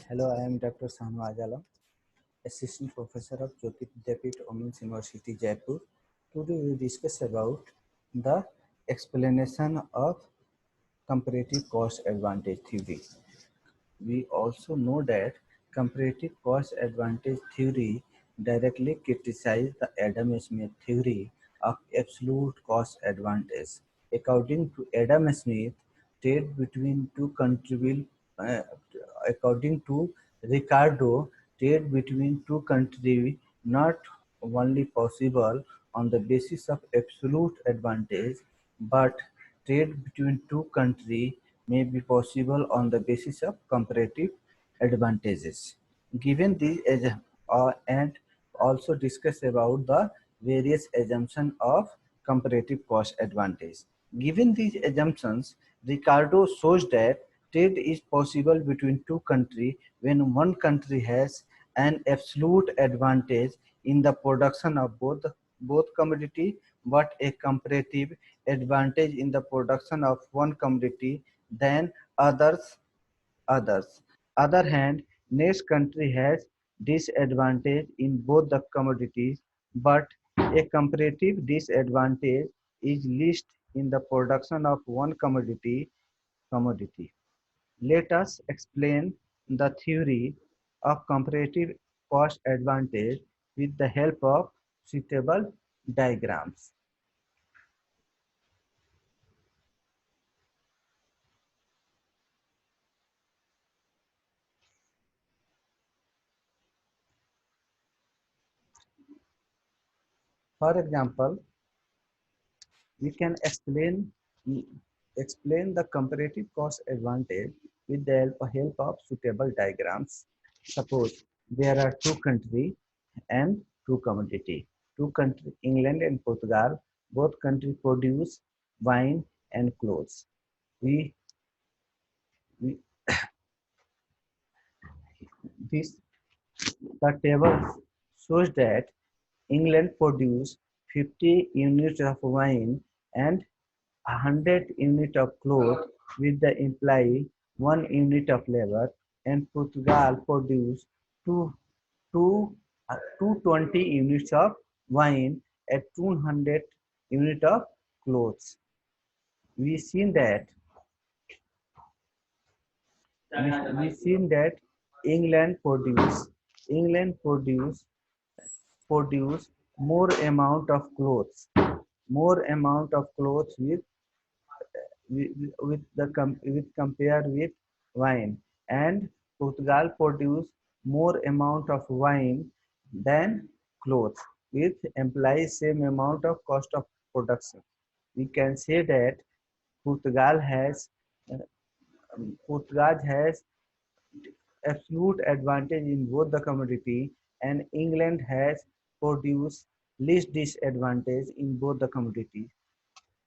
Hello, I am Dr. Sanu Ajalam, Assistant Professor of Jyoti Vidyapeeth Women's University, Jaipur. Today we discuss about the explanation of comparative cost advantage theory. We also know that comparative cost advantage theory directly criticizes the Adam Smith theory of absolute cost advantage. According to Adam Smith, trade between two countries will, according to Ricardo, trade between two countries not only possible on the basis of absolute advantage, but trade between two countries may be possible on the basis of comparative advantages. Given these and also discuss about the various assumptions of comparative cost advantage. Given these assumptions, Ricardo shows that trade is possible between two countries when one country has an absolute advantage in the production of both commodity, but a comparative advantage in the production of one commodity than others. Other hand, next country has disadvantage in both the commodities, but a comparative disadvantage is least in the production of one commodity. Let us explain the theory of comparative cost advantage with the help of suitable diagrams. For example, we can explain the comparative cost advantage with the help of suitable diagrams. Suppose there are two countries and two commodity. Two countries, England and Portugal, both countries produce wine and clothes. We, we this the table shows that England produced 50 units of wine and 100 units of cloth with the imply 1 unit of labor, and Portugal produced two, two, 220 units of wine and 200 units of clothes. We seen that we seen that England produce more amount of clothes with compare with wine, and Portugal produce more amount of wine than clothes with implies same amount of cost of production. We can say that Portugal has uh, Portugal has absolute advantage in both the commodity, and England has produced least disadvantage in both the commodities.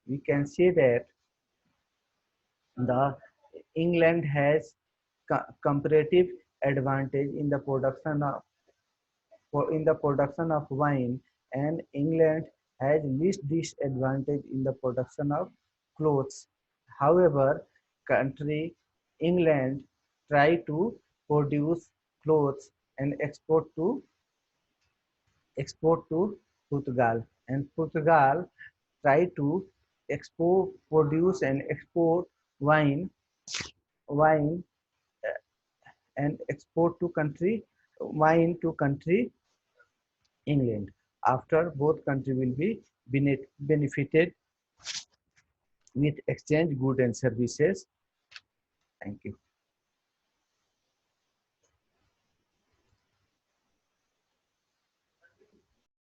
We can say that the England has comparative advantage in the production of wine, and England has least disadvantage in the production of clothes. However, country England try to produce clothes and export to Portugal, and Portugal try to produce and export wine wine and export to country wine to country England. After both country will be benefited with exchange goods and services. Thank you.